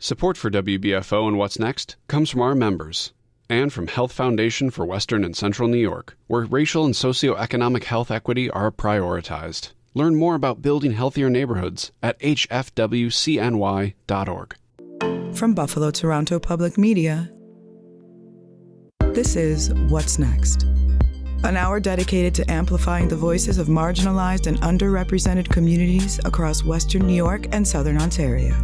Support for WBFO and What's Next comes from our members and from Health Foundation for Western and Central New York, where racial and socioeconomic health equity are prioritized. Learn more about building healthier neighborhoods at hfwcny.org. From Buffalo Toronto Public Media, this is What's Next, an hour dedicated to amplifying the voices of marginalized and underrepresented communities across Western New York and Southern Ontario.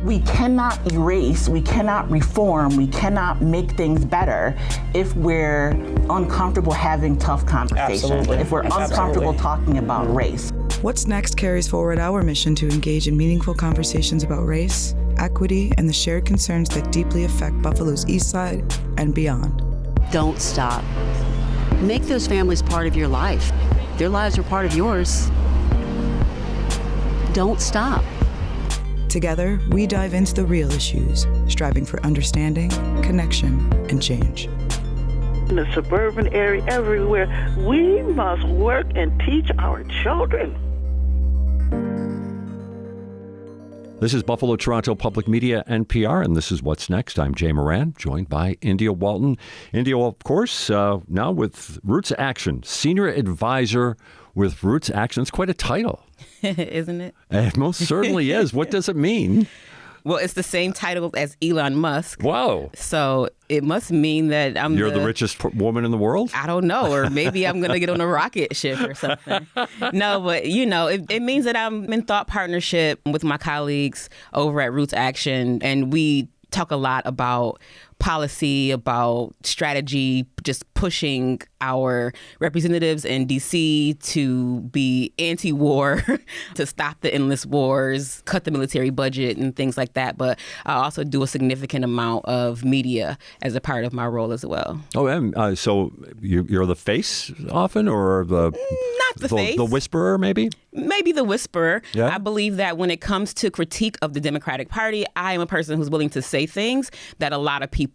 We cannot erase, we cannot reform, we cannot make things better if we're uncomfortable having tough conversations, Absolutely. if we're uncomfortable talking about race. What's Next carries forward our mission to engage in meaningful conversations about race, equity, and the shared concerns that deeply affect Buffalo's East Side and beyond. Don't stop. Make those families part of your life. Their lives are part of yours. Don't stop. Together, we dive into the real issues, striving for understanding, connection, and change. In the suburban area, everywhere, we must work and teach our children. This is Buffalo Toronto Public Media, NPR, and this is What's Next. I'm Jay Moran, joined by India Walton. India, of course, now with Roots Action, Senior Advisor with Roots Action. It's quite a title. Isn't it? It most certainly is. What does it mean? Well, it's the same title as Elon Musk. Wow. So it must mean that You're the richest woman in the world? I don't know. Or maybe I'm going to get on a rocket ship or something. No, but, it means that I'm in thought partnership with my colleagues over at Roots Action. And we talk a lot about policy, about strategy, just pushing our representatives in D.C. to be anti-war, to stop the endless wars, cut the military budget and things like that. But I also do a significant amount of media as a part of my role as well. Oh, and so you're the face often, or Not the face. The whisperer, maybe? Maybe the whisperer. Yeah. I believe that when it comes to critique of the Democratic Party, I am a person who's willing to say things that a lot of people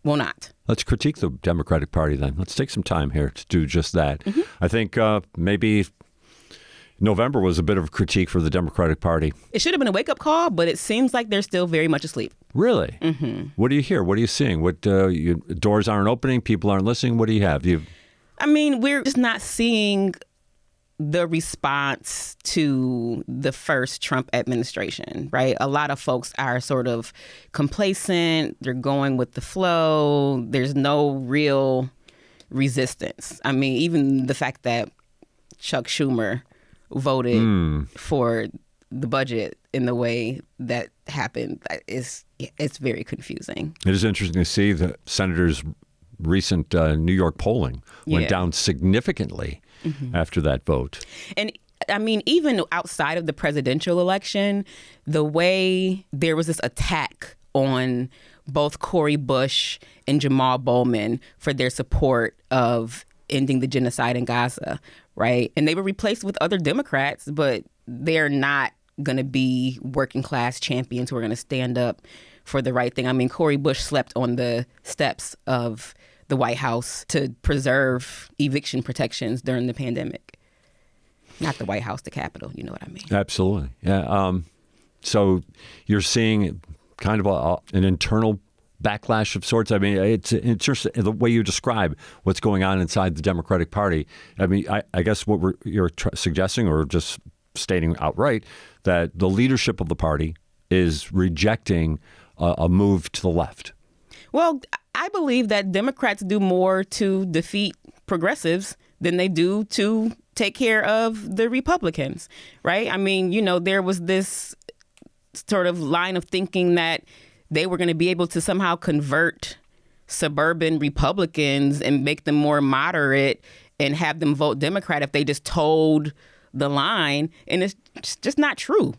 will not. Let's critique the Democratic Party then. Let's take some time here to do just that. Mm-hmm. I think maybe November was a bit of a critique for the Democratic Party. It should have been a wake-up call, but it seems like they're still very much asleep. Really? Mm-hmm. What do you hear? What are you seeing? What doors aren't opening? People aren't listening? What do you have? We're just not seeing the response to the first Trump administration, right? A lot of folks are sort of complacent. They're going with the flow. There's no real resistance. Even the fact that Chuck Schumer voted for the budget in the way that happened it's very confusing. It is interesting to see the senators' recent New York polling went down significantly after that vote. And even outside of the presidential election, the way there was this attack on both Cori Bush and Jamal Bowman for their support of ending the genocide in Gaza, right? And they were replaced with other Democrats, but they're not going to be working class champions who are going to stand up for the right thing. Cori Bush slept on the steps of the White House to preserve eviction protections during the pandemic. Not the White House, the Capitol, you know what I mean? Absolutely. Yeah. So you're seeing kind of an internal backlash of sorts. It's just the way you describe what's going on inside the Democratic Party. I guess what you're suggesting, or just stating outright, that the leadership of the party is rejecting a move to the left. Well, I believe that Democrats do more to defeat progressives than they do to take care of the Republicans, right? There was this sort of line of thinking that they were going to be able to somehow convert suburban Republicans and make them more moderate and have them vote Democrat if they just told the line. And it's just not true.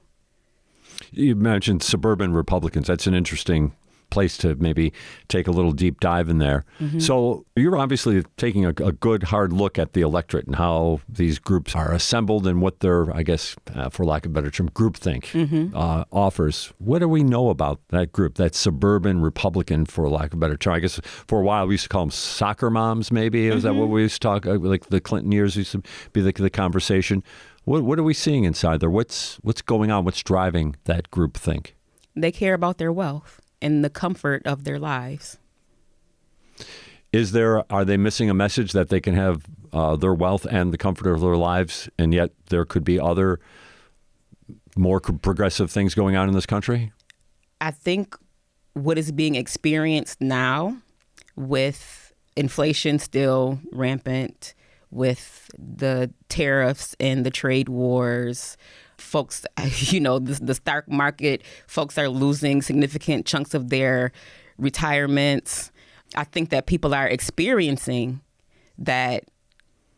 You mentioned suburban Republicans. That's an interesting place to maybe take a little deep dive in there. Mm-hmm. So you're obviously taking a good hard look at the electorate and how these groups are assembled and what their, I guess, for lack of a better term, groupthink offers. What do we know about that group, that suburban Republican, for lack of a better term? I guess for a while we used to call them soccer moms, maybe. Is that what we used to talk, like the Clinton years used to be the conversation? What are we seeing inside there? What's going on? What's driving that groupthink? they care about their wealth and the comfort of their lives. Are they missing a message that they can have their wealth and the comfort of their lives, and yet there could be other more progressive things going on in this country? I think what is being experienced now, with inflation still rampant, with the tariffs and the trade wars, folks, the stock market, folks are losing significant chunks of their retirements. I think that people are experiencing that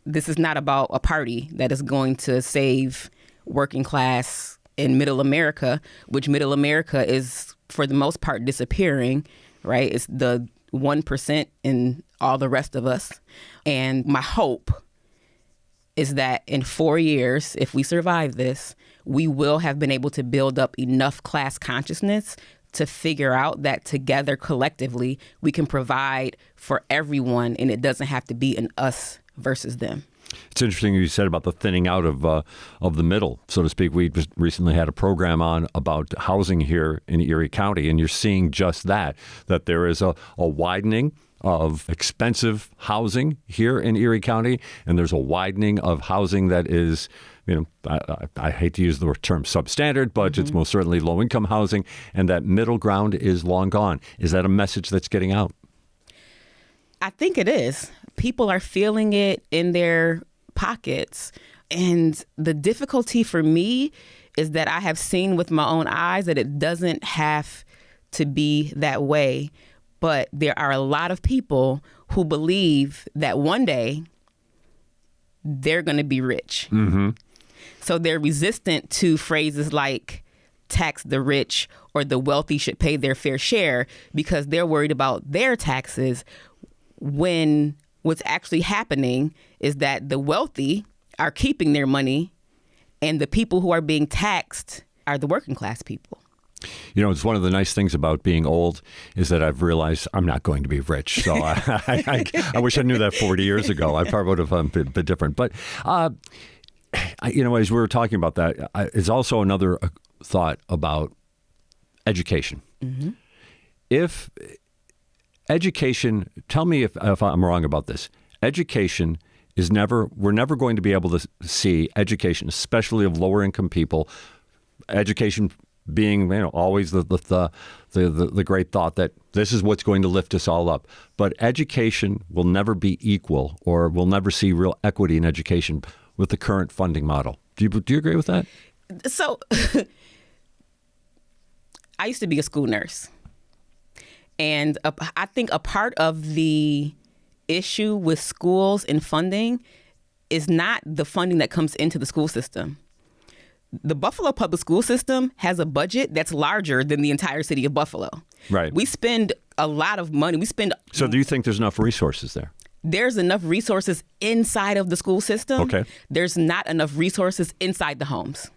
this is not about a party that is going to save working class and middle America, which middle America is, for the most part, disappearing, right? It's the 1% in all the rest of us. And my hope is that in 4 years, if we survive this, we will have been able to build up enough class consciousness to figure out that together, collectively, we can provide for everyone, and it doesn't have to be an us versus them. It's interesting you said about the thinning out of the middle, so to speak. We just recently had a program on about housing here in Erie County, and you're seeing just that there is a widening of expensive housing here in Erie County, and there's a widening of housing that is, I hate to use the term substandard, but it's most certainly low-income housing, and that middle ground is long gone. Is that a message that's getting out? I think it is. People are feeling it in their pockets. And the difficulty for me is that I have seen with my own eyes that it doesn't have to be that way. But there are a lot of people who believe that one day they're going to be rich. Mm-hmm. So they're resistant to phrases like tax the rich or the wealthy should pay their fair share, because they're worried about their taxes, when what's actually happening is that the wealthy are keeping their money and the people who are being taxed are the working class people. It's one of the nice things about being old is that I've realized I'm not going to be rich. So I wish I knew that 40 years ago. I probably would have been a bit different. But, as we were talking about that, it's also another thought about education. Mm-hmm. If education, tell me if I'm wrong about this. Education we're never going to be able to see education, especially of lower income people, education being, always the great thought that this is what's going to lift us all up. But education will never be equal, or we'll never see real equity in education with the current funding model. Do you agree with that? So I used to be a school nurse. And I think a part of the issue with schools and funding is not the funding that comes into the school system. The Buffalo public school system has a budget that's larger than the entire city of Buffalo. Right. We spend a lot of money. So do you think there's enough resources there? There's enough resources inside of the school system. Okay. There's not enough resources inside the homes.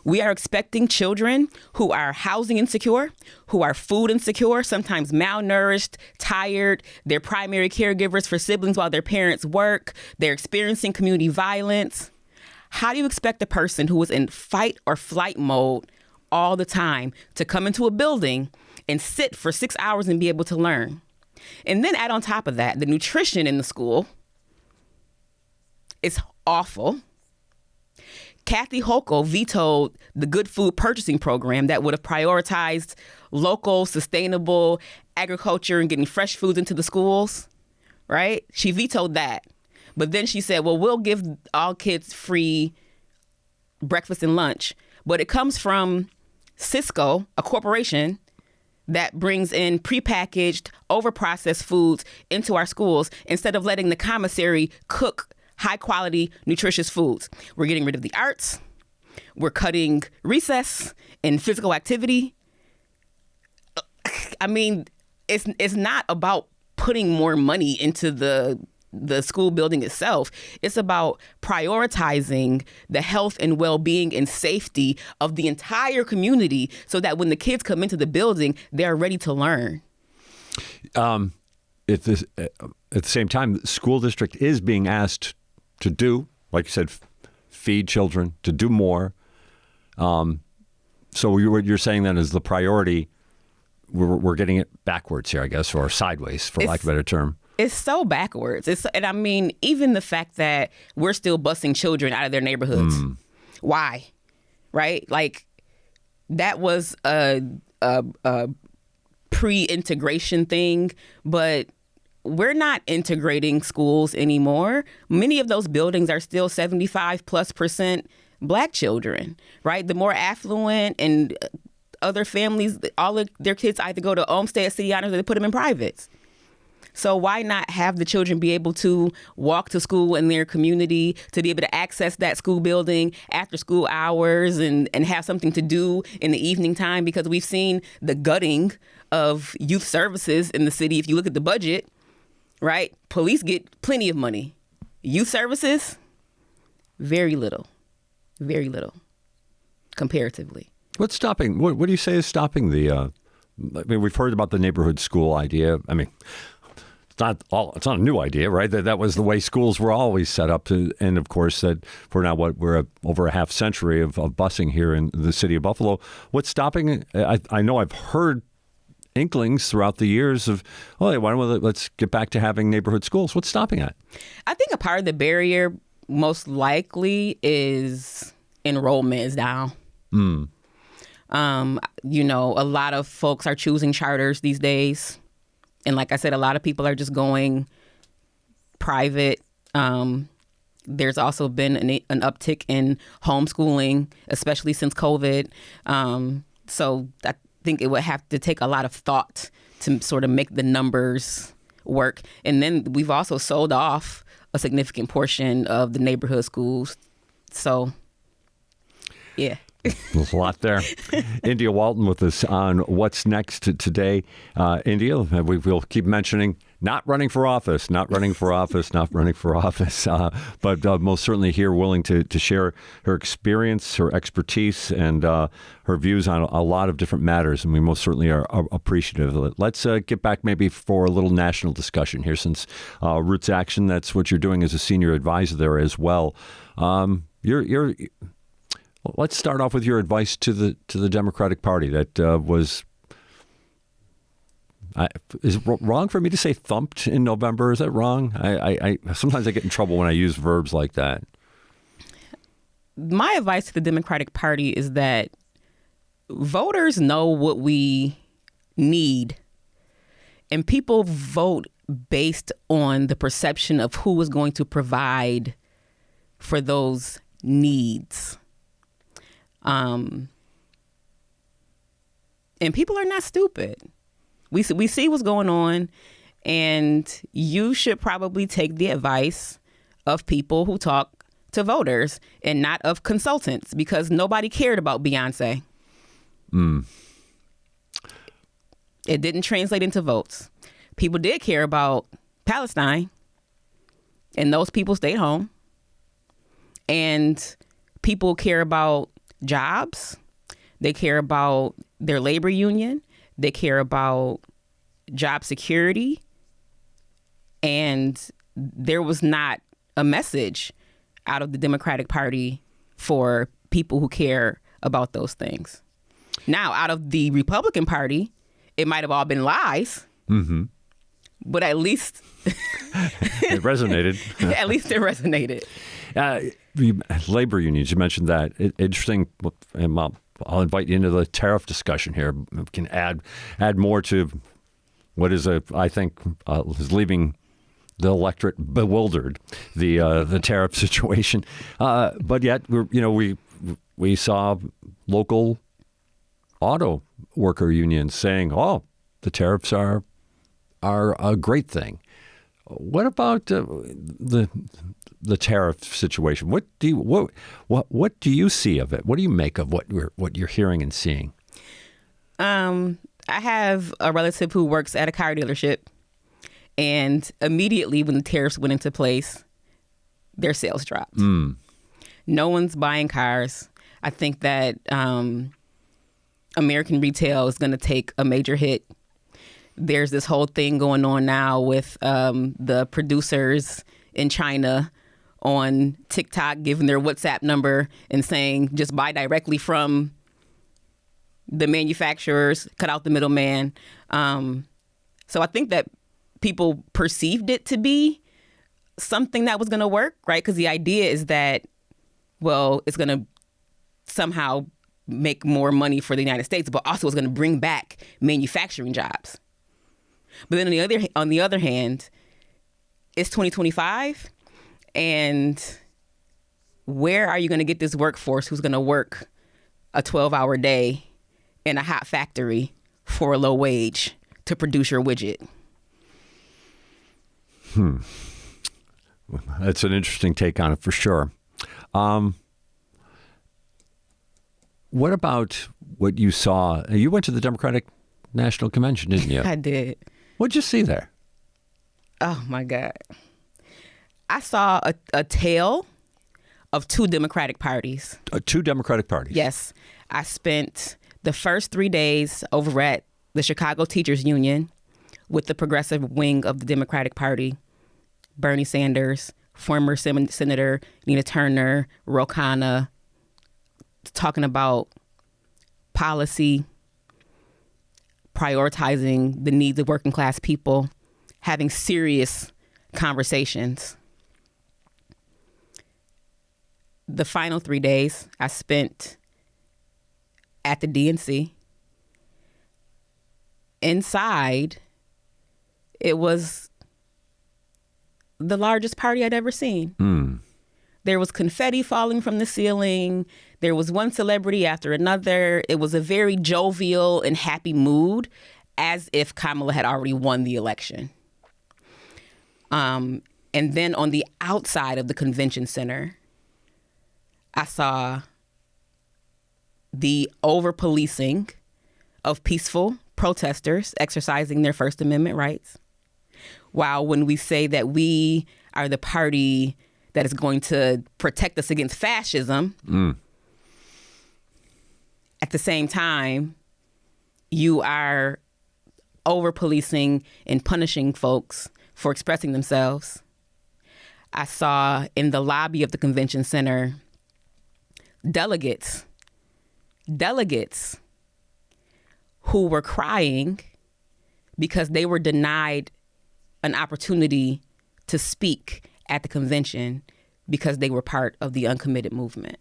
We are expecting children who are housing insecure, who are food insecure, sometimes malnourished, tired. They're primary caregivers for siblings while their parents work. They're experiencing community violence. How do you expect a person who is in fight or flight mode all the time to come into a building and sit for 6 hours and be able to learn? And then add on top of that, the nutrition in the school is awful. Kathy Hochul vetoed the Good Food Purchasing Program that would have prioritized local, sustainable agriculture and getting fresh foods into the schools, right? She vetoed that. But then she said, well, we'll give all kids free breakfast and lunch. But it comes from Cisco, a corporation that brings in prepackaged, overprocessed foods into our schools instead of letting the commissary cook high-quality, nutritious foods. We're getting rid of the arts. We're cutting recess and physical activity. I mean, it's not about putting more money into the school building itself. It's about prioritizing the health and well-being and safety of the entire community so that when the kids come into the building, they're ready to learn. At the same time, the school district is being asked to do, like you said, feed children, to do more. So what you're saying then is the priority, we're getting it backwards here, I guess, or sideways, for lack of a better term. It's so backwards. And I mean, even the fact that we're still busing children out of their neighborhoods. Why? Right? Like, that was a pre-integration thing, but we're not integrating schools anymore. Many of those buildings are still 75+% Black children, right? The more affluent and other families, all of their kids either go to Olmsted, City Honors, or they put them in privates. So why not have the children be able to walk to school in their community, to be able to access that school building after school hours and have something to do in the evening time? Because we've seen the gutting of youth services in the city. If you look at the budget, right? Police get plenty of money. Youth services, very little comparatively. What's stopping? What do you say is stopping the? I mean, we've heard about the neighborhood school idea. I mean, it's not a new idea, right? That was the way schools were always set up. And of course, that for now, we're over a half century of busing here in the city of Buffalo. What's stopping? I know I've heard inklings throughout the years of, let's get back to having neighborhood schools. What's stopping that? I think a part of the barrier most likely is enrollment is down. A lot of folks are choosing charters these days. And like I said, a lot of people are just going private. There's also been an uptick in homeschooling, especially since COVID. So I think it would have to take a lot of thought to sort of make the numbers work. And then we've also sold off a significant portion of the neighborhood schools. So, yeah. There's a lot there. India Walton with us on What's Next today. India, we'll keep mentioning not running for office, but most certainly here willing to share her experience, her expertise, and her views on a lot of different matters. And we most certainly are appreciative of it. Let's get back maybe for a little national discussion here, since Roots Action, that's what you're doing as a senior advisor there as well. Let's start off with your advice to the Democratic Party that was. Is it wrong for me to say thumped in November? Is that wrong? I sometimes I get in trouble when I use verbs like that. My advice to the Democratic Party is that voters know what we need, and people vote based on the perception of who is going to provide for those needs. And people are not stupid. We see what's going on, and you should probably take the advice of people who talk to voters and not of consultants, because nobody cared about Beyonce. It didn't translate into votes. People did care about Palestine, and those people stayed home. And people care about jobs. They care about their labor union. They care about job security. And there was not a message out of the Democratic Party for people who care about those things. Now, out of the Republican Party, it might have all been lies. Mm-hmm. But at least it resonated. At least it resonated. Labor unions, you mentioned that. Interesting. I'll invite you into the tariff discussion here. We can add more to what is I think is leaving the electorate bewildered, the tariff situation. But yet, we saw local auto worker unions saying, "Oh, the tariffs are a great thing." What about the tariff situation? What do you see of it? What do you make of what you're hearing and seeing? I have a relative who works at a car dealership, and immediately when the tariffs went into place, their sales dropped. No one's buying cars. I think that American retail is going to take a major hit. There's this whole thing going on now with the producers in China on TikTok giving their WhatsApp number and saying just buy directly from the manufacturers, cut out the middleman. So I think that people perceived it to be something that was going to work, right? Because the idea is that, well, it's going to somehow make more money for the United States, but also it's going to bring back manufacturing jobs. But then on the other hand, it's 2025, and where are you going to get this workforce who's going to work a 12-hour day in a hot factory for a low wage to produce your widget? That's an interesting take on it for sure. What about what you saw? You went to the Democratic National Convention, didn't you? I did. What'd you see there? Oh, my God. I saw a tale of two Democratic parties. Two Democratic parties? Yes. I spent the first 3 days over at the Chicago Teachers Union with the progressive wing of the Democratic Party, Bernie Sanders, former Senator Nina Turner, Ro Khanna, talking about policy, prioritizing the needs of working class people, having serious conversations. The final 3 days I spent at the DNC. Inside, it was the largest party I'd ever seen. There was confetti falling from the ceiling. There was one celebrity after another. It was a very jovial and happy mood, as if Kamala had already won the election. And then on the outside of the convention center, I saw the over-policing of peaceful protesters exercising their First Amendment rights. While when we say that we are the party that is going to protect us against fascism, at the same time, you are over-policing and punishing folks for expressing themselves. I saw in the lobby of the convention center delegates who were crying because they were denied an opportunity to speak at the convention because they were part of the uncommitted movement.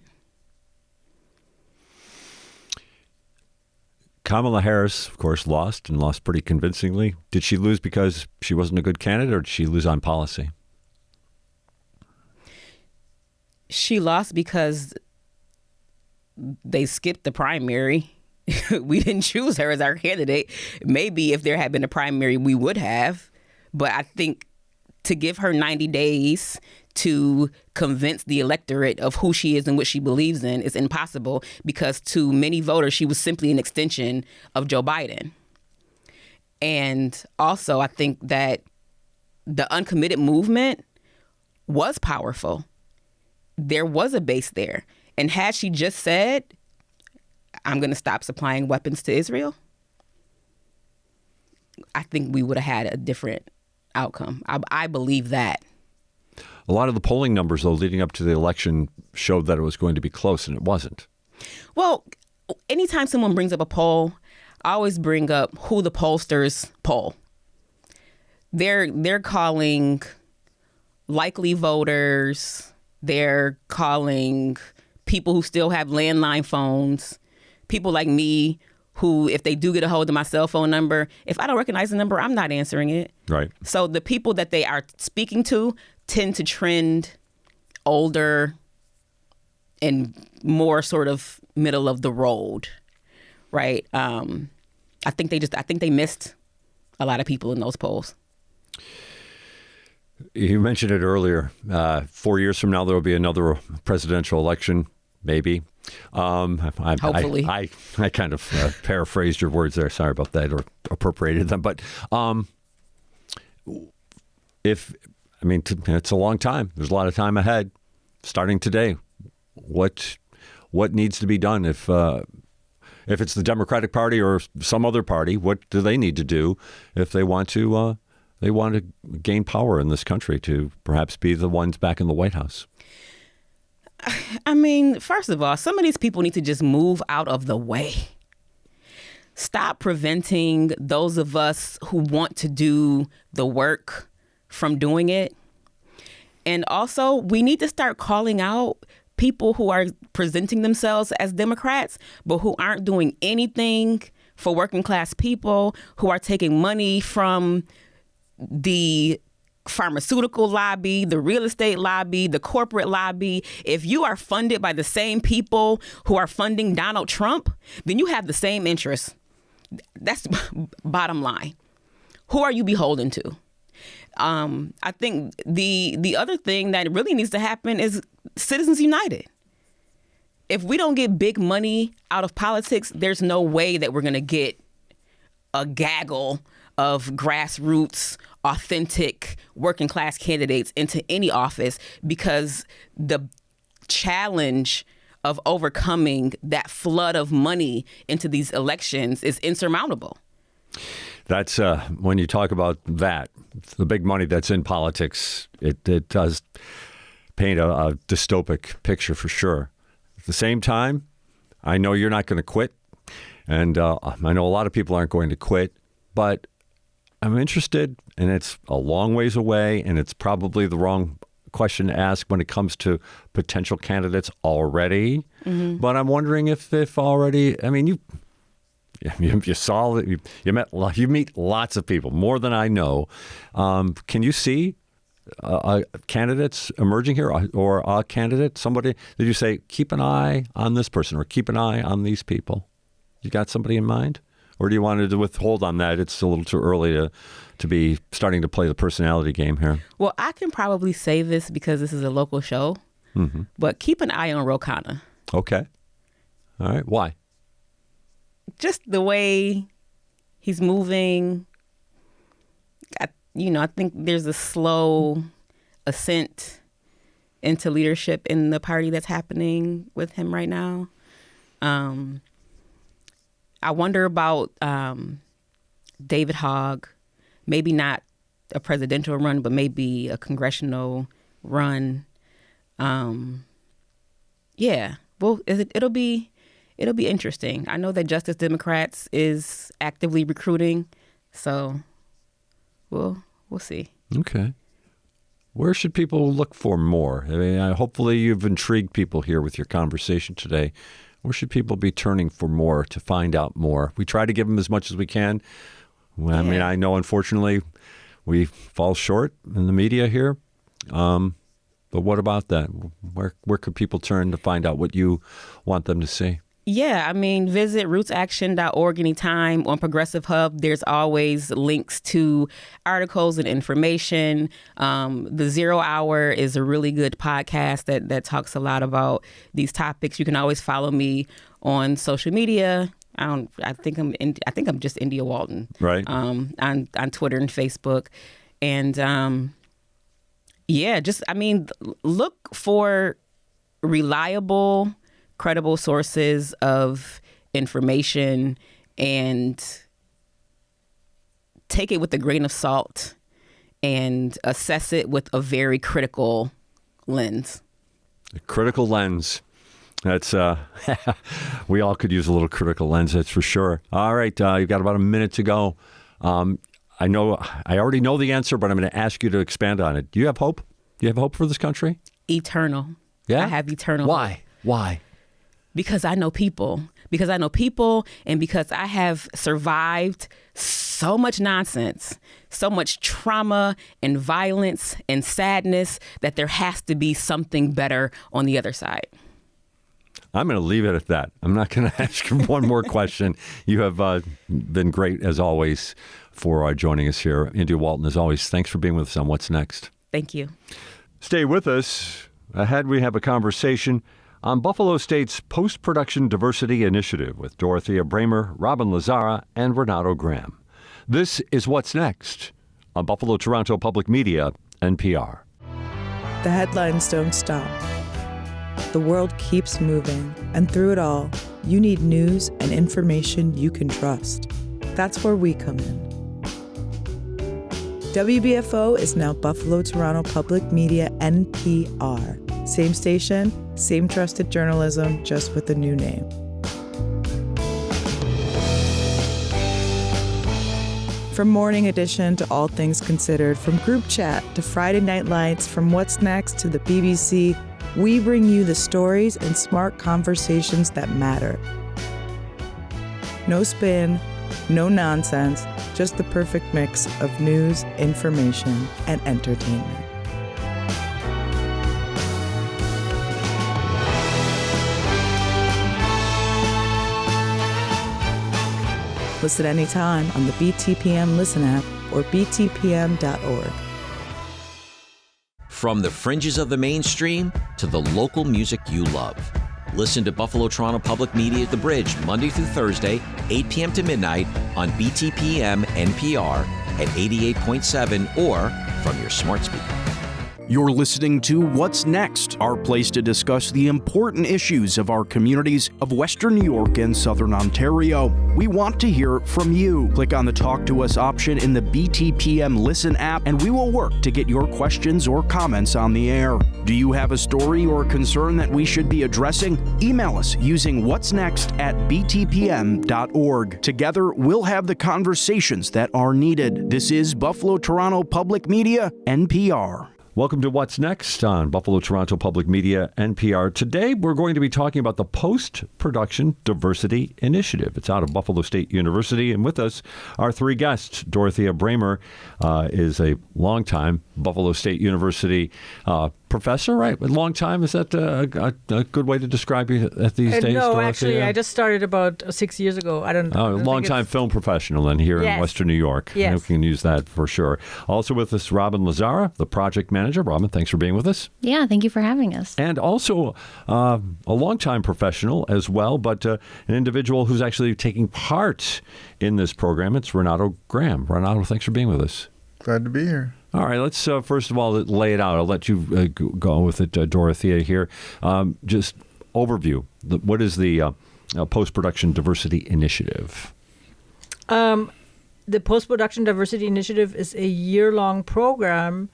Kamala Harris, of course, lost and lost pretty convincingly. Did she lose because she wasn't a good candidate, or did she lose on policy? She lost because they skipped the primary. We didn't choose her as our candidate. Maybe if there had been a primary, we would have. But I think to give her 90 days to convince the electorate of who she is and what she believes in is impossible, because to many voters, she was simply an extension of Joe Biden. And also, I think that the uncommitted movement was powerful. There was a base there. And had she just said, I'm going to stop supplying weapons to Israel, I think we would have had a different outcome. I believe that. A lot of the polling numbers, though, leading up to the election showed that it was going to be close, and it wasn't. Well, anytime someone brings up a poll, I always bring up who the pollsters poll. They're calling likely voters. They're calling people who still have landline phones, people like me who, if they do get a hold of my cell phone number, if I don't recognize the number, I'm not answering it. Right. So the people that they are speaking to tend to trend older and more sort of middle of the road, right? I think they missed a lot of people in those polls. You mentioned it earlier. 4 years from now, there will be another presidential election, maybe. Hopefully. I kind of paraphrased your words there. Sorry about that, or appropriated them. But it's a long time. There's a lot of time ahead. Starting today, what needs to be done if it's the Democratic Party or some other party? What do they need to do if they want to gain power in this country to perhaps be the ones back in the White House? I mean, first of all, some of these people need to just move out of the way. stop preventing those of us who want to do the work from doing it. And also, we need to start calling out people who are presenting themselves as Democrats, but who aren't doing anything for working class people, who are taking money from the pharmaceutical lobby, the real estate lobby, the corporate lobby. If you are funded by the same people who are funding Donald Trump, then you have the same interests. That's bottom line. Who are you beholden to? I think the other thing that really needs to happen is Citizens United. If we don't get big money out of politics, there's no way that we're going to get a gaggle of grassroots, authentic working class candidates into any office, because the challenge of overcoming that flood of money into these elections is insurmountable. That's when you talk about that, the big money that's in politics, it does paint a dystopic picture for sure. At the same time, I know you're not going to quit, and I know a lot of people aren't going to quit, but I'm interested, and it's a long ways away, and it's probably the wrong question to ask when it comes to potential candidates already. Mm-hmm. But I'm wondering if already, I mean, you saw that you meet lots of people, more than I know. Can you see candidates emerging here, or a candidate, somebody that you say, keep an eye on this person or keep an eye on these people? You got somebody in mind? Or do you want to withhold on that? It's a little too early to be starting to play the personality game here. Well, I can probably say this because this is a local show, but keep an eye on Ro Khanna. Okay. All right. Why? Just the way he's moving. I think there's a slow ascent into leadership in the party that's happening with him right now. I wonder about David Hogg, maybe not a presidential run, but maybe a congressional run. Yeah, well, it'll be interesting. I know that Justice Democrats is actively recruiting, so we'll see. Okay. Where should people look for more? I mean, hopefully you've intrigued people here with your conversation today. Where should people be turning for more, to find out more? We try to give them as much as we can. I mean, I know, unfortunately, we fall short in the media here. But what about that? Where could people turn to find out what you want them to see? Yeah, I mean, visit rootsaction.org anytime. On Progressive Hub, there's always links to articles and information. The 0 Hour is a really good podcast that talks a lot about these topics. You can always follow me on social media. I think I'm just India Walton, right? On Twitter and Facebook, and look for reliable, credible sources of information and take it with a grain of salt and assess it with a very critical lens. A critical lens. That's we all could use a little critical lens, that's for sure. All right, you've got about a minute to go. I already know the answer, but I'm going to ask you to expand on it. Do you have hope? Do you have hope for this country? Eternal. Yeah? I have eternal Why? hope. Why? Because I know people. And because I have survived so much nonsense, so much trauma and violence and sadness, that there has to be something better on the other side. I'm going to leave it at that. I'm not going to ask you one more question. You have been great, as always, for joining us here. India Walton, as always, thanks for being with us on What's Next. Thank you. Stay with us. Ahead, we have a conversation on Buffalo State's Post-Production Diversity Initiative with Doretha Braemer, Robin Lazzara, and Renato Graham. This is What's Next on Buffalo Toronto Public Media, NPR. The headlines don't stop. The world keeps moving, and through it all, you need news and information you can trust. That's where we come in. WBFO is now Buffalo Toronto Public Media, NPR. Same station, same trusted journalism, just with a new name. From Morning Edition to All Things Considered, from Group Chat to Friday Night Lights, from What's Next to the BBC, we bring you the stories and smart conversations that matter. No spin, no nonsense, just the perfect mix of news, information, and entertainment. Listen anytime on the BTPM Listen app or btpm.org. From the fringes of the mainstream to the local music you love. Listen to Buffalo Toronto Public Media at the Bridge Monday through Thursday, 8 p.m. to midnight on BTPM NPR at 88.7 or from your smart speaker. You're listening to What's Next, our place to discuss the important issues of our communities of Western New York and Southern Ontario. We want to hear from you. Click on the Talk to Us option in the BTPM Listen app, and we will work to get your questions or comments on the air. Do you have a story or concern that we should be addressing? Email us using what'snext@btpm.org. Together, we'll have the conversations that are needed. This is Buffalo Toronto Public Media, NPR. Welcome to What's Next on Buffalo Toronto Public Media, NPR. Today, we're going to be talking about the Post-Production Diversity Initiative. It's out of Buffalo State University, and with us are three guests. Doretha Braemer is a longtime Buffalo State University professor, right? A long time. Is that a good way to describe you at these days? No, Doretha? actually, I just started about 6 years ago. I don't Oh, a long-time film professional then here in Western New York. Yes. We can use that for sure. Also with us, Robin Lazzara, the project manager. Robin, thanks for being with us. Yeah, thank you for having us. And also a longtime professional as well, but an individual who's actually taking part in this program. It's Renato Graham. Renato, thanks for being with us. Glad to be here. All right, let's first of all lay it out. I'll let you go with it, Dorothea, here. Just overview. What is the Post-Production Diversity Initiative? The Post-Production Diversity Initiative is a year-long program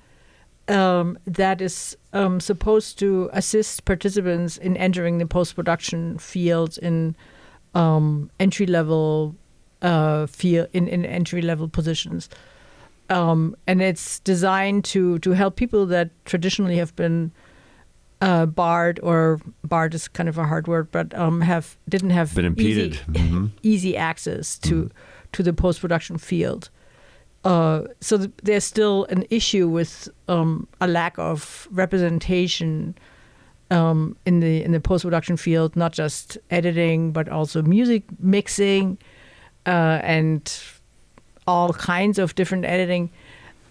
that is supposed to assist participants in entering the post-production fields in entry-level in entry-level positions. And it's designed to help people that traditionally have been barred, or barred is kind of a hard word, but didn't have been impeded. Easy access to the post-production field. So there's still an issue with a lack of representation in the post-production field, not just editing, but also music mixing and all kinds of different editing.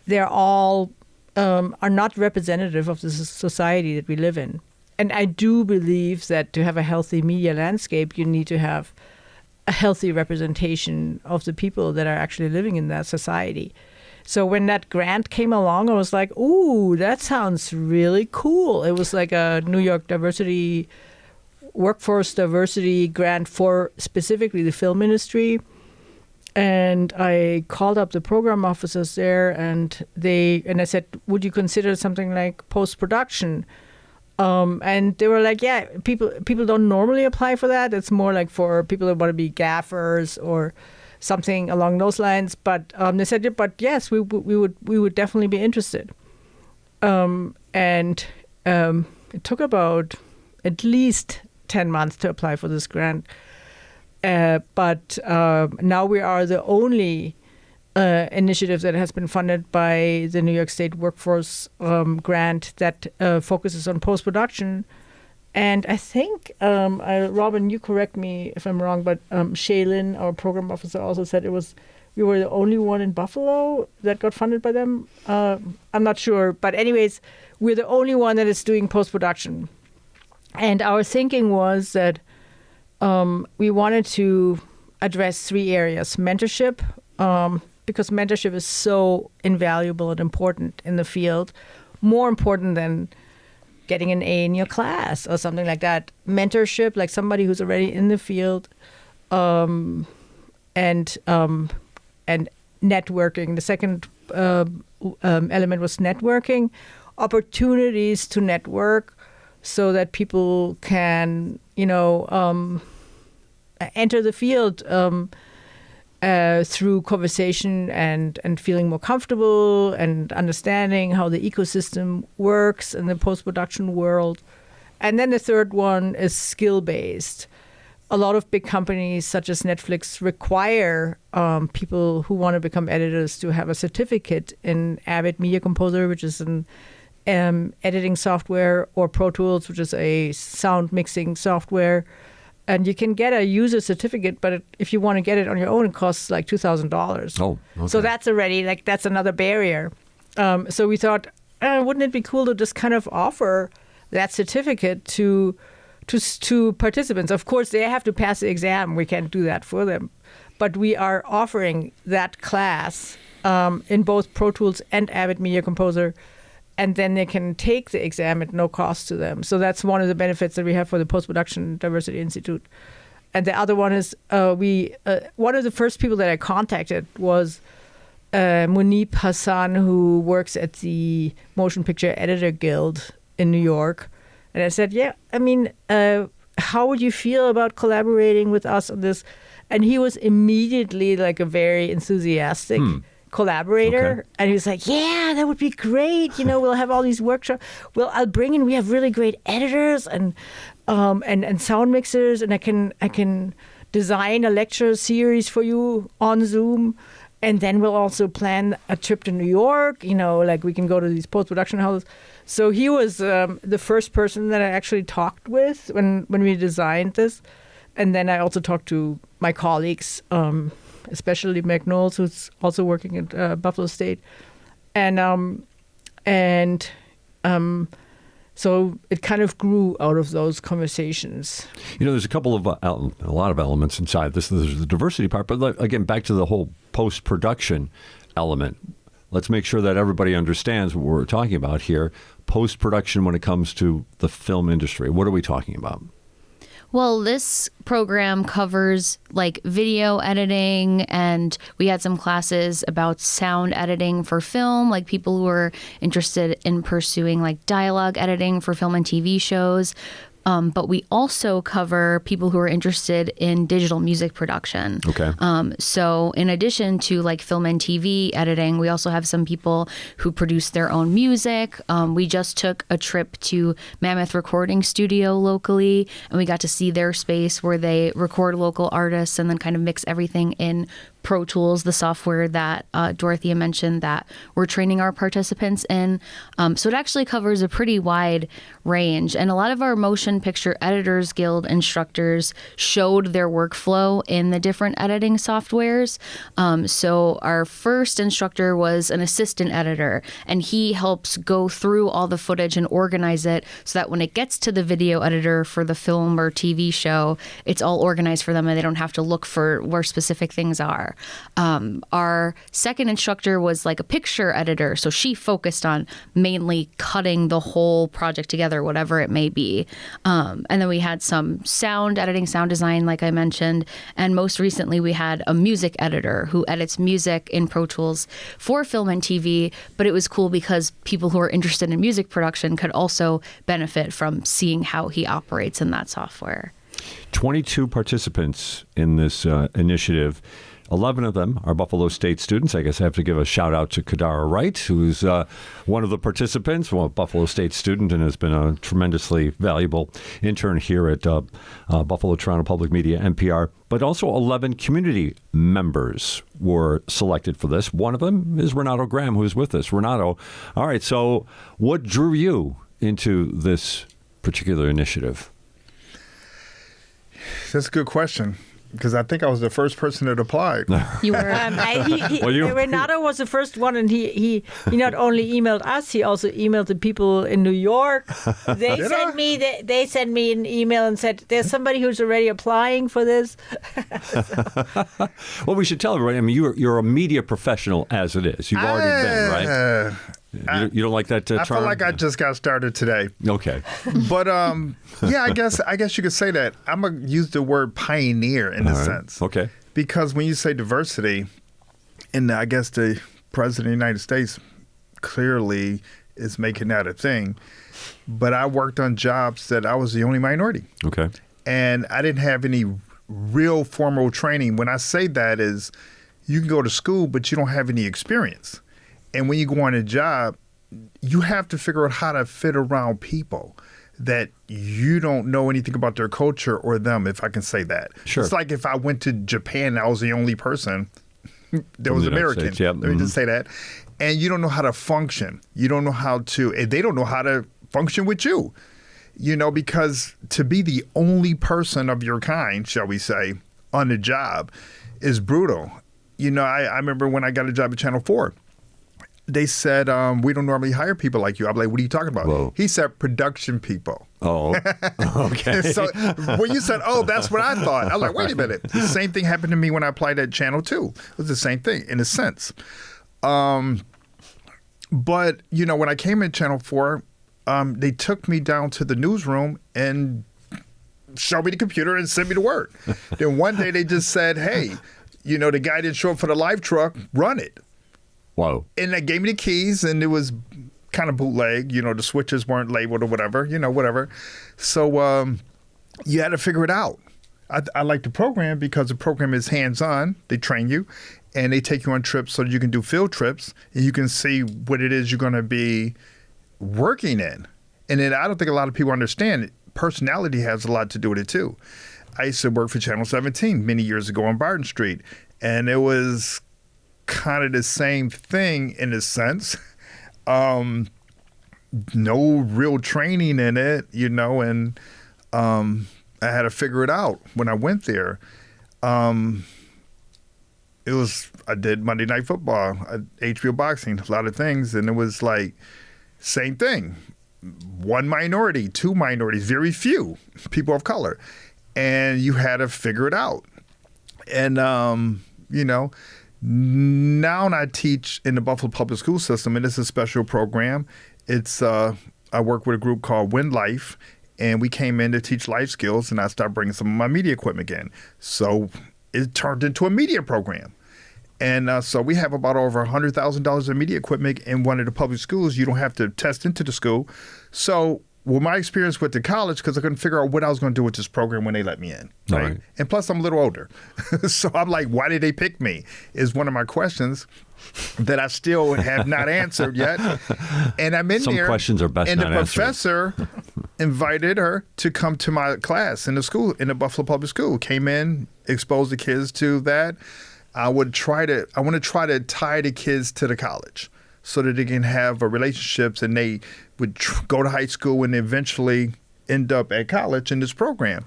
They're all are not representative of the society that we live in. And I do believe that to have a healthy media landscape, you need to have a healthy representation of the people that are actually living in that society. So when that grant came along, I was like, ooh, that sounds really cool. It was like a New York workforce diversity grant for specifically the film industry. And I called up the program officers there, and I said, would you consider something like post-production? And they were like, yeah, people don't normally apply for that. It's more like for people that want to be gaffers or something along those lines. But they said, but yes, we would definitely be interested. And it took about at least 10 months to apply for this grant. But now we are the only initiative that has been funded by the New York State Workforce Grant that focuses on post-production. And I think, Robin, you correct me if I'm wrong, but Shaylin, our program officer, also said we were the only one in Buffalo that got funded by them. I'm not sure. But anyways, we're the only one that is doing post-production. And our thinking was that we wanted to address three areas. Mentorship, because mentorship is so invaluable and important in the field, more important than getting an A in your class or something like that. Mentorship, like somebody who's already in the field, and networking. The second element was networking, opportunities to network so that people can, enter the field through conversation and feeling more comfortable and understanding how the ecosystem works in the post-production world. And then the third one is skill-based. A lot of big companies such as Netflix require people who want to become editors to have a certificate in Avid Media Composer, which is an editing software, or Pro Tools, which is a sound mixing software. And you can get a user certificate, but if you want to get it on your own, it costs like $2,000. Oh, okay. So that's already, that's another barrier. So we thought, wouldn't it be cool to just kind of offer that certificate to participants? Of course, they have to pass the exam. We can't do that for them. But we are offering that class in both Pro Tools and Avid Media Composer, and then they can take the exam at no cost to them. So that's one of the benefits that we have for the Post-Production Diversity Institute. And the other one is one of the first people that I contacted was Munib Hassan, who works at the Motion Picture Editor Guild in New York. And I said, how would you feel about collaborating with us on this? And he was immediately like a very enthusiastic collaborator. Okay. And he was like, yeah, that would be great. We'll have all these workshops. Well, I'll bring in, we have really great editors and sound mixers, and I can design a lecture series for you on Zoom. And then we'll also plan a trip to New York, like we can go to these post-production houses. So he was the first person that I actually talked with when we designed this. And then I also talked to my colleagues, especially Meg Knowles, who's also working at Buffalo State. So it kind of grew out of those conversations. There's a lot of elements inside this. There's the diversity part, but again, back to the whole post-production element. Let's make sure that everybody understands what we're talking about here. Post-production when it comes to the film industry. What are we talking about? Well, this program covers like video editing, and we had some classes about sound editing for film, like people who are interested in pursuing like dialogue editing for film and TV shows. But we also cover people who are interested in digital music production. Okay. So in addition to like film and TV editing, we also have some people who produce their own music. We just took a trip to Mammoth Recording Studio locally, and we got to see their space where they record local artists and then kind of mix everything in Pro Tools, the software that Dorothea mentioned that we're training our participants in. So it actually covers a pretty wide range. And a lot of our Motion Picture Editors Guild instructors showed their workflow in the different editing softwares. So our first instructor was an assistant editor, and he helps go through all the footage and organize it so that when it gets to the video editor for the film or TV show, it's all organized for them and they don't have to look for where specific things are. Our second instructor was like a picture editor, so she focused on mainly cutting the whole project together, whatever it may be. And then we had some sound editing, sound design, like I mentioned, and most recently we had a music editor who edits music in Pro Tools for film and TV, but it was cool because people who are interested in music production could also benefit from seeing how he operates in that software. 22 participants in this initiative. 11 of them are Buffalo State students. I guess I have to give a shout out to Kadara Wright, who's one of the participants, a Buffalo State student, and has been a tremendously valuable intern here at Buffalo Toronto Public Media, NPR. But also 11 community members were selected for this. One of them is Renato Graham, who's with us. Renato, all right, so what drew you into this particular initiative? That's a good question, because I think I was the first person that applied. You were. Renato was the first one, and he not only emailed us, he also emailed the people in New York. They sent me an email and said, "There's somebody who's already applying for this." Well, we should tell everybody. I mean, you're a media professional as it is. You've already been, right? You don't like that term? I feel like I just got started today. Okay. But yeah, I guess you could say that. I'm going to use the word pioneer in a sense. Okay. Because when you say diversity, and I guess the President of the United States clearly is making that a thing, but I worked on jobs that I was the only minority. Okay. And I didn't have any real formal training. When I say that is you can go to school, but you don't have any experience. And when you go on a job, you have to figure out how to fit around people that you don't know anything about their culture or them, if I can say that. Sure. It's like if I went to Japan and I was the only person that was American. States, yep. Let me just say that. And you don't know how to function. You don't know how to, and they don't know how to function with you. You know, because to be the only person of your kind, shall we say, on the job is brutal. You know, I remember when I got a job at Channel 4, they said, we don't normally hire people like you. I'm like, what are you talking about? Whoa. He said production people. Oh, okay. So when you said, oh, that's what I thought. I was like, wait a minute. The same thing happened to me when I applied at Channel 2. It was the same thing in a sense. But, you know, when I came at Channel 4, they took me down to the newsroom and showed me the computer and sent me to work. Then one day they just said, hey, you know, the guy didn't show up for the live truck, run it. Whoa. And they gave me the keys, and it was kind of bootleg. You know, the switches weren't labeled or whatever, you know, whatever. So you had to figure it out. I like the program because the program is hands-on. They train you, and they take you on trips so that you can do field trips, and you can see what it is you're going to be working in. And then I don't think a lot of people understand it. Personality has a lot to do with it, too. I used to work for Channel 17 many years ago on Barton Street, and it was kind of the same thing in a sense. No real training in it, you know, and I had to figure it out when I went there. I did Monday Night Football, HBO boxing, a lot of things, and it was like, same thing. One minority, two minorities, very few people of color. And you had to figure it out. And, you know, now I teach in the Buffalo Public School System, and it's a special program. It's I work with a group called Win Life, and we came in to teach life skills, and I started bringing some of my media equipment in. So it turned into a media program. And so we have about over $100,000 in media equipment in one of the public schools. You don't have to test into the school. So with my experience with the college, because I couldn't figure out what I was going to do with this program when they let me in. Right? And plus, I'm a little older. So I'm like, why did they pick me? Is one of my questions that I still have not answered yet. And I'm in there. Some questions are best and not the professor invited her to come to my class in the school, in the Buffalo Public School. Came in, exposed the kids to that. I want to try to tie the kids to the college so that they can have relationships, and they would go to high school and eventually end up at college in this program.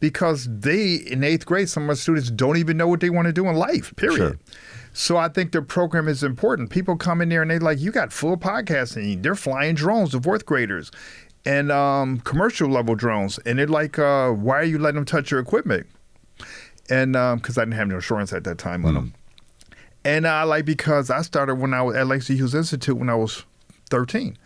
Because they, in 8th grade, some of my students don't even know what they want to do in life, period. Sure. So I think the program is important. People come in there and they're like, you got full podcasting. They're flying drones, the 4th graders, and commercial level drones. And they're like, why are you letting them touch your equipment? And because I didn't have no insurance at that time on them. And because I started when I was at Langston Hughes Institute when I was 13.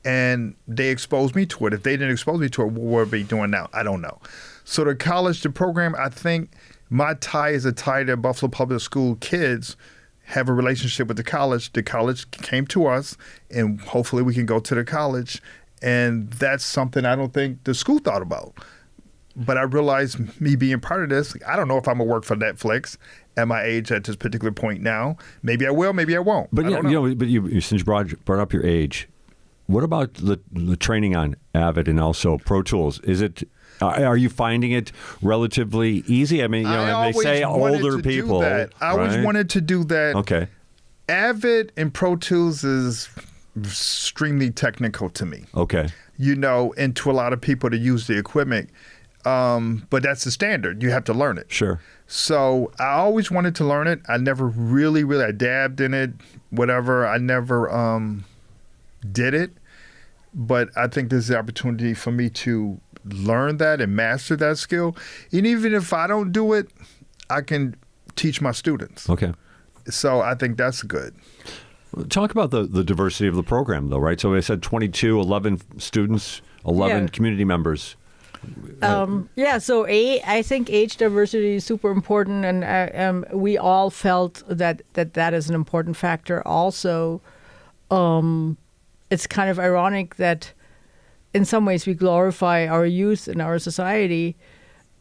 And they exposed me to it. If they didn't expose me to it, what would I be doing now? I don't know. So the college, the program, I think my tie is a tie to Buffalo Public School kids have a relationship with the college. The college came to us, and hopefully we can go to the college. And that's something I don't think the school thought about. But I realized me being part of this, I don't know if I'm going to work for Netflix at my age at this particular point now. Maybe I will, maybe I won't. But since you brought up your age, what about the training on Avid and also Pro Tools? Is it? Are you finding it relatively easy? I mean, they say older people. I always wanted to do that. Okay. Avid and Pro Tools is extremely technical to me. Okay. And to a lot of people to use the equipment. But that's the standard. You have to learn it. Sure. So I always wanted to learn it. I never really, I dabbed in it, whatever. I never did it. But I think there's the opportunity for me to learn that and master that skill. And even if I don't do it, I can teach my students. Okay. So I think that's good. Talk about the diversity of the program, though, right? So I said 11 students, 11 community members. So I think age diversity is super important, and we all felt that is an important factor. Also, it's kind of ironic that in some ways we glorify our youth in our society,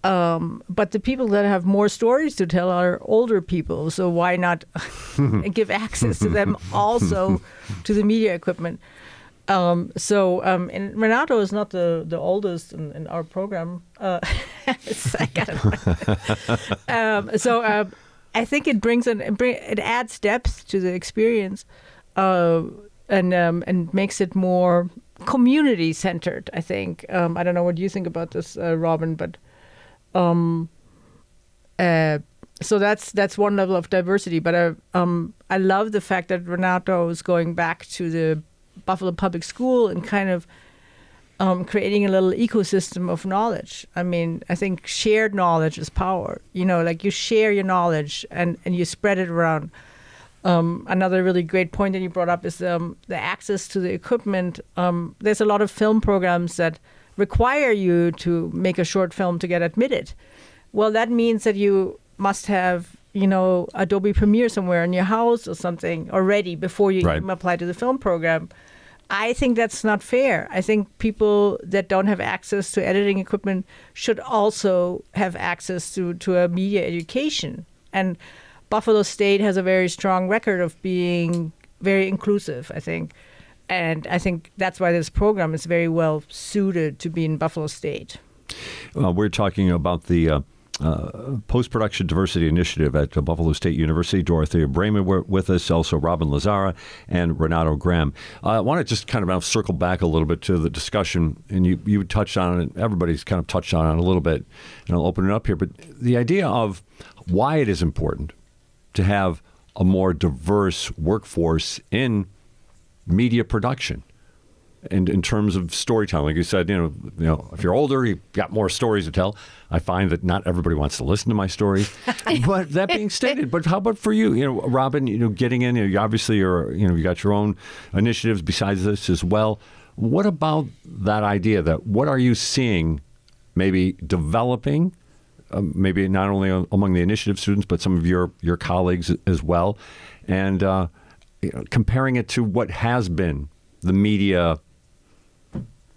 But the people that have more stories to tell are older people. So why not give access to them also to the media equipment? And Renato is not the oldest in our program. I think it brings it adds depth to the experience, and makes it more community centered. I think. I don't know what you think about this, Robin, but so that's one level of diversity. But I love the fact that Renato is going back to the Buffalo Public School and kind of creating a little ecosystem of knowledge. I mean, I think shared knowledge is power. Like you share your knowledge and you spread it around. Another really great point that you brought up is the access to the equipment. There's a lot of film programs that require you to make a short film to get admitted. Well, that means that you must have, Adobe Premiere somewhere in your house or something already before you even apply to the film program. I think that's not fair. I think people that don't have access to editing equipment should also have access to a media education. And Buffalo State has a very strong record of being very inclusive, I think. And I think that's why this program is very well suited to be in Buffalo State. We're talking about the Post-Production Diversity Initiative at Buffalo State University. Doretha Braemer with us, also Robin Lazzara and Renato Graham. I want to just kind of circle back a little bit to the discussion, and you touched on it, everybody's kind of touched on it a little bit, and I'll open it up here, but the idea of why it is important to have a more diverse workforce in media production. And in terms of storytelling, like you said, if you're older, you've got more stories to tell. I find that not everybody wants to listen to my stories. But that being stated, but how about for you, Robin? Getting in, you obviously you got your own initiatives besides this as well. What about that idea? What are you seeing, maybe developing, maybe not only among the initiative students, but some of your colleagues as well, and comparing it to what has been the media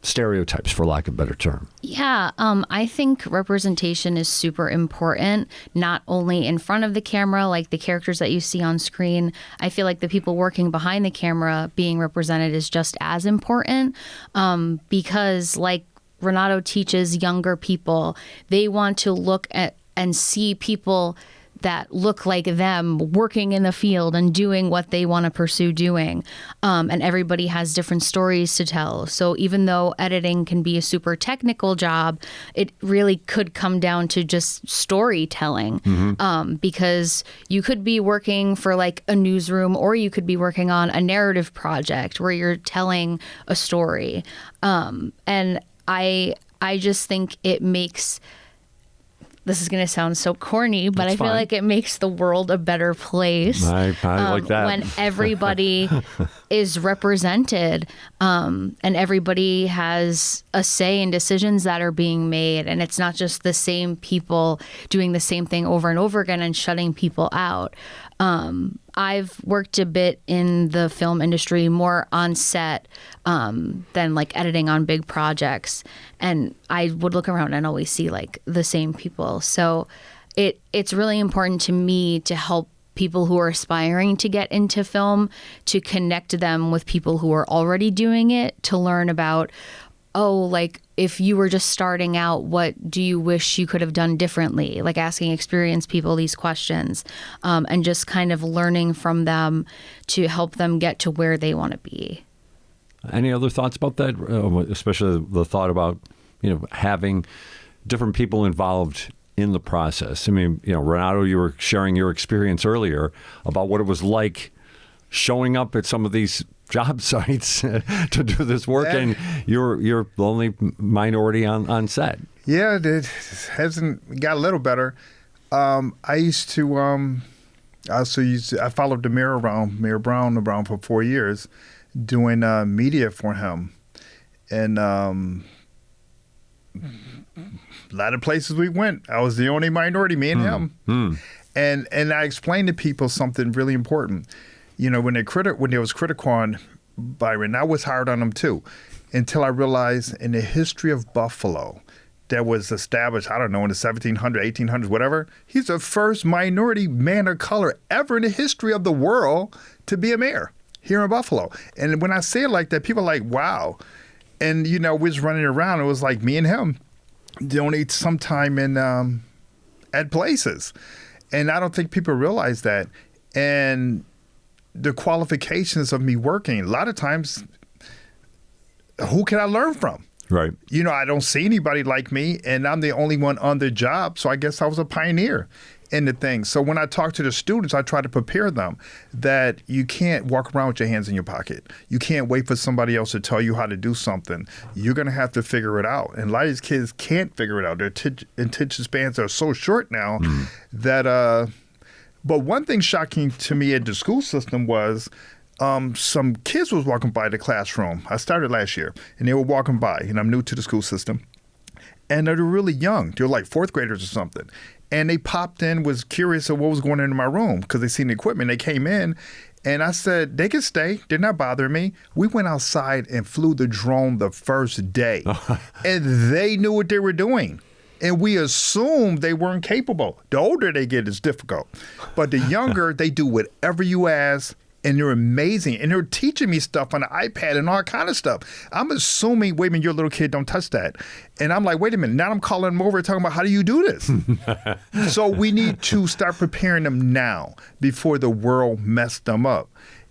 stereotypes, for lack of a better term? Yeah, I think representation is super important, not only in front of the camera, like the characters that you see on screen. I feel like the people working behind the camera being represented is just as important, because like Renato teaches younger people, they want to look at and see people that look like them working in the field and doing what they want to pursue doing. And everybody has different stories to tell. So even though editing can be a super technical job, it really could come down to just storytelling. Because you could be working for like a newsroom, or you could be working on a narrative project where you're telling a story. And I just think it makes... This is going to sound so corny, but I feel like it makes the world a better place. I like that. When everybody is represented, and everybody has a say in decisions that are being made. And it's not just the same people doing the same thing over and over again and shutting people out. I've worked a bit in the film industry, more on set than like editing on big projects. And I would look around and always see like the same people. So it's really important to me to help people who are aspiring to get into film, to connect them with people who are already doing it, to learn about, like if you were just starting out, what do you wish you could have done differently? Like asking experienced people these questions, and just kind of learning from them to help them get to where they want to be. Any other thoughts about that? Especially the thought about, having different people involved in the process. I mean, Renato, you were sharing your experience earlier about what it was like showing up at some of these job sites to do this work, and you're the only minority on set. Yeah, it hasn't got a little better. I followed Mayor Brown around for 4 years, doing media for him, and a lot of places we went, I was the only minority, me and him, and I explained to people something really important. When there was critical on Byron, I was hard on him too, until I realized in the history of Buffalo, that was established, I don't know, in the 1700s, 1800s, whatever. He's the first minority man of color ever in the history of the world to be a mayor here in Buffalo. And when I say it like that, people are like, wow. And, we was running around. It was like me and him donate some time in at places. And I don't think people realize that. And the qualifications of me working, a lot of times, who can I learn from? Right. I don't see anybody like me, and I'm the only one on the job. So I guess I was a pioneer in the thing. So when I talk to the students, I try to prepare them that you can't walk around with your hands in your pocket. You can't wait for somebody else to tell you how to do something. You're going to have to figure it out. And a lot of these kids can't figure it out. Their attention spans are so short now that, but one thing shocking to me at the school system was some kids was walking by the classroom. I started last year, and they were walking by, and I'm new to the school system. And they were really young. They were like fourth graders or something. And they popped in, was curious of what was going on in my room because they seen the equipment. They came in, and I said, they can stay. They're not bothering me. We went outside and flew the drone the first day, and they knew what they were doing. And we assumed they weren't capable. The older they get, it's difficult. But the younger, they do whatever you ask. And they're amazing. And they're teaching me stuff on the iPad and all kind of stuff. I'm assuming, wait a minute, you're a little kid, don't touch that. And I'm like, wait a minute, now I'm calling them over and talking about how do you do this? So we need to start preparing them now before the world messed them up.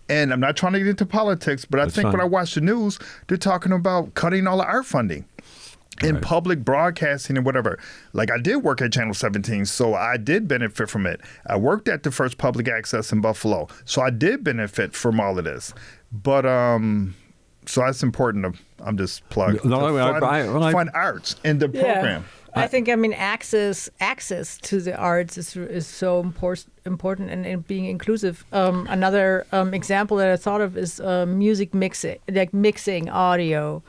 And I'm not trying to get into politics, but I think when I watch the news, they're talking about cutting all the art funding. In public broadcasting and whatever. Like I did work at Channel 17, so I did benefit from it. I worked at the first public access in Buffalo, so I did benefit from all of this. But so that's important. I'm just plugging. Fun arts in the program. I think access to the arts is so important and being inclusive. Another example that I thought of is music mixing, like mixing audio.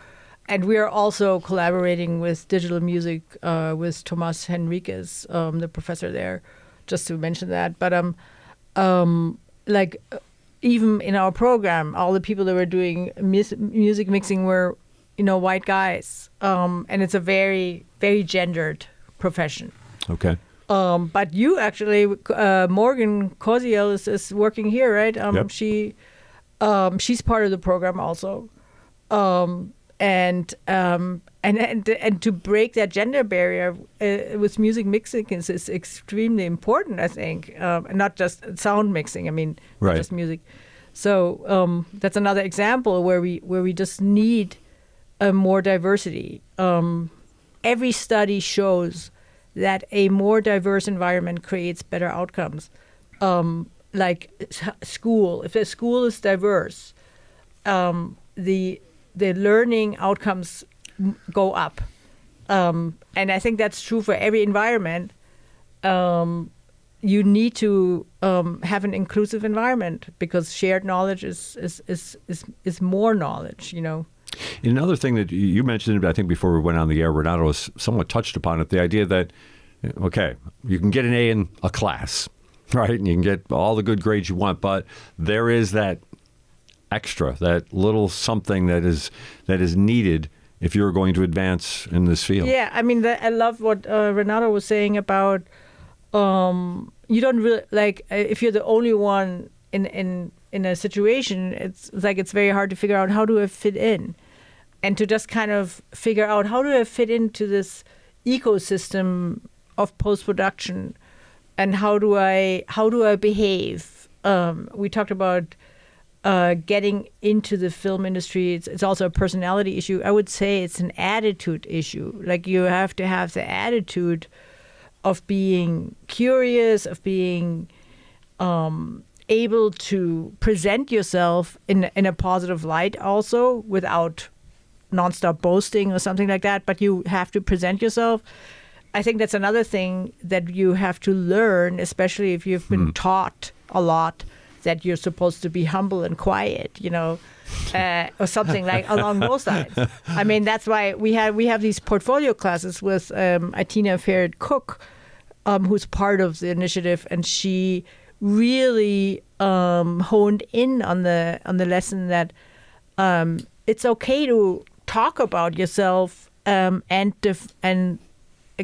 And we are also collaborating with digital music with Tomas Henriquez, the professor there, just to mention that. But even in our program, all the people that were doing music mixing were, white guys, and it's a very, very gendered profession. Okay. But you actually, Morgan Koziel is working here, right? Yep. She's part of the program also. And to break that gender barrier with music mixing is extremely important, I think. Not just sound mixing. Not just music. So that's another example where we just need more diversity. Every study shows that a more diverse environment creates better outcomes. Like school, if a school is diverse, the learning outcomes go up. And I think that's true for every environment. You need to have an inclusive environment because shared knowledge is more knowledge, Another thing that you mentioned, I think before we went on the air, Renato was somewhat touched upon it, the idea that, okay, you can get an A in a class, right? And you can get all the good grades you want, but there is that extra, that little something that is needed if you're going to advance in this field. Yeah, I love what Renato was saying about you don't really if you're the only one in a situation, it's very hard to figure out how do I fit in, and to just kind of figure out how do I fit into this ecosystem of post-production, and how do I behave. We talked about getting into the film industry. It's also a personality issue. I would say it's an attitude issue. Like you have to have the attitude of being curious, of being able to present yourself in a positive light also, without nonstop boasting or something like that. But you have to present yourself. I think that's another thing that you have to learn, especially if you've been taught a lot that you're supposed to be humble and quiet, or something like along those lines. That's why we have these portfolio classes with Atina Farid Cook, who's part of the initiative, and she really honed in on the lesson that it's okay to talk about yourself and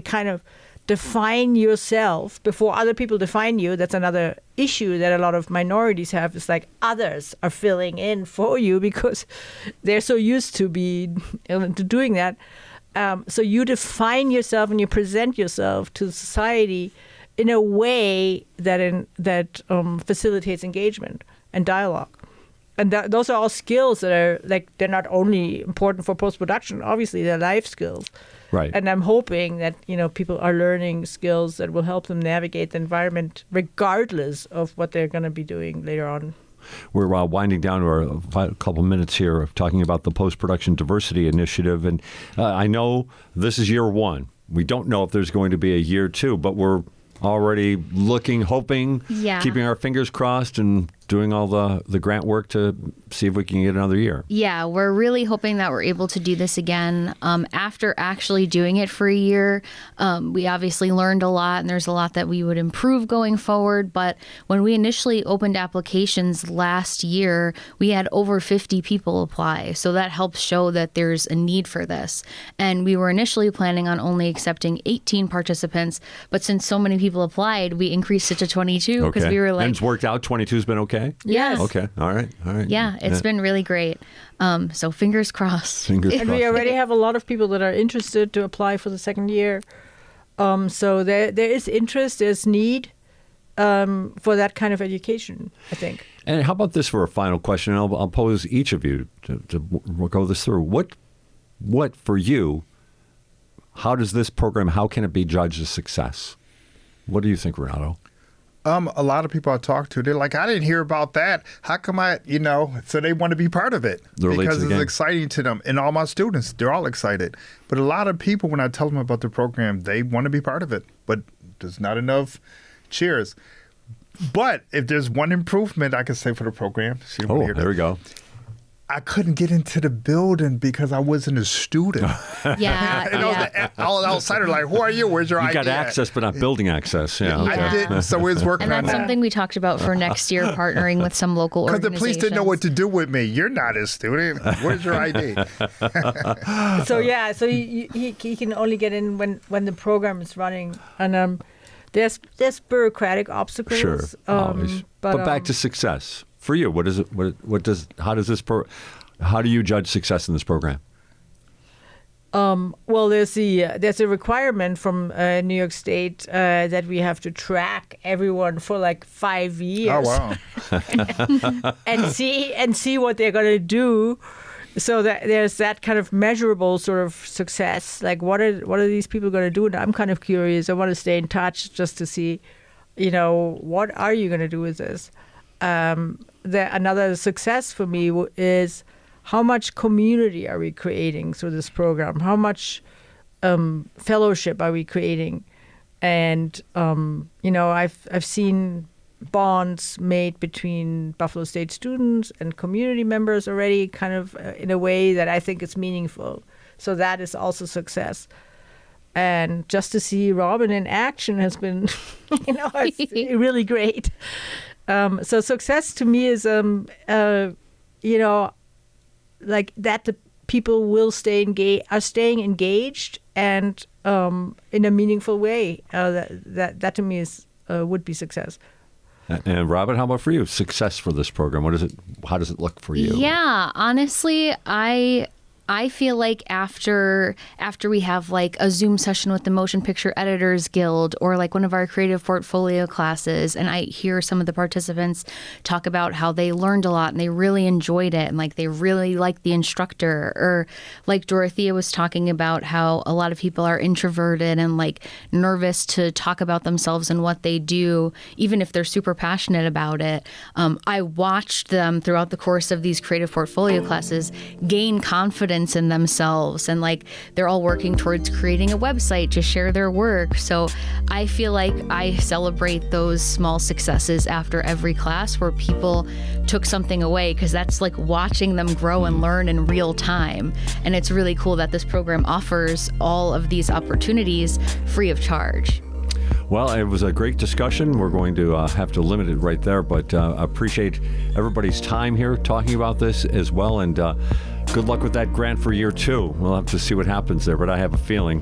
kind of define yourself before other people define you. That's another issue that a lot of minorities have. It's like others are filling in for you because they're so used to doing that. So you define yourself and you present yourself to society in a way that facilitates engagement and dialogue. And those are all skills that are they're not only important for post-production, obviously they're life skills. Right. And I'm hoping that, people are learning skills that will help them navigate the environment regardless of what they're going to be doing later on. We're winding down to our couple minutes here of talking about the Post-Production Diversity Initiative. And I know this is year 1. We don't know if there's going to be a year 2, but we're already looking, hoping, keeping our fingers crossed and doing all the grant work to see if we can get another year. Yeah, we're really hoping that we're able to do this again. After actually doing it for a year, we obviously learned a lot, and there's a lot that we would improve going forward. But when we initially opened applications last year, we had over 50 people apply. So that helps show that there's a need for this. And we were initially planning on only accepting 18 participants, but since so many people applied, we increased it to 22 because we were like... And it's worked out? 22's been okay? Yes. Okay. All right. Yeah, it's been really great. So fingers crossed. And we already have a lot of people that are interested to apply for the second year. So there is interest, there's need for that kind of education, I think. And how about this for a final question? I'll pose each of you to go this through. What for you, how does this program, how can it be judged a success? What do you think, Renato? A lot of people I talk to, they're like, I didn't hear about that. How come so they want to be part of it because it's exciting to them. And all my students, they're all excited. But a lot of people, when I tell them about the program, they want to be part of it, but there's not enough cheers. But if there's one improvement I can say for the program. There we go. I couldn't get into the building because I wasn't a student. All outsiders like, who are you? Where's your ID? You got access, but not building access. Yeah, okay. I didn't, so we was working on that. And that's something we talked about for next year, partnering with some local organizations. Because the police didn't know what to do with me. You're not a student. Where's your ID? So he can only get in when the program is running. And there's bureaucratic obstacles. Sure, always. But back to success. For you, how do you judge success in this program? Well, there's a requirement from New York State that we have to track everyone for 5 years. Oh wow! and see what they're going to do. So that there's that kind of measurable sort of success. Like what are these people going to do? And I'm kind of curious. I want to stay in touch just to see, what are you going to do with this? Another success for me is how much community are we creating through this program? How much fellowship are we creating? And I've seen bonds made between Buffalo State students and community members already, kind of in a way that I think is meaningful. So that is also success. And just to see Robin in action has been, it's really great. So success to me is, that the people will are staying engaged and in a meaningful way. That to me would be success. And Robin, how about for you? Success for this program? How does it look for you? Yeah, honestly, I feel like after we have a Zoom session with the Motion Picture Editors Guild or one of our creative portfolio classes, and I hear some of the participants talk about how they learned a lot and they really enjoyed it and they really liked the instructor, or Dorothea was talking about how a lot of people are introverted and nervous to talk about themselves and what they do, even if they're super passionate about it. I watched them throughout the course of these creative portfolio classes gain confidence in themselves, and they're all working towards creating a website to share their work. So I feel like I celebrate those small successes after every class where people took something away, because that's watching them grow and learn in real time. And it's really cool that this program offers all of these opportunities free of charge. Well, it was a great discussion. We're going to have to limit it right there, but appreciate everybody's time here talking about this as well. And good luck with that grant for year 2. We'll have to see what happens there, but I have a feeling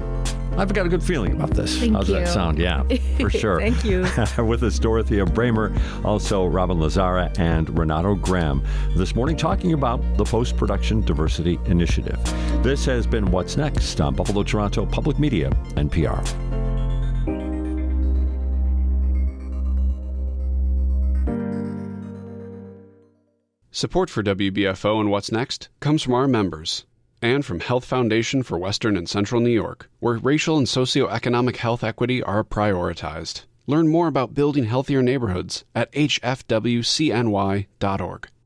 I've got a good feeling about this. Thank How's you. that sound? Yeah, for sure. Thank you. With us, Doretha Braemer, also Robin Lazzara and Renato Graham, this morning talking about the Post-Production Diversity Initiative. This has been What's Next on Buffalo Toronto Public Media, NPR. Support for WBFO and What's Next comes from our members and from Health Foundation for Western and Central New York, where racial and socioeconomic health equity are prioritized. Learn more about building healthier neighborhoods at hfwcny.org.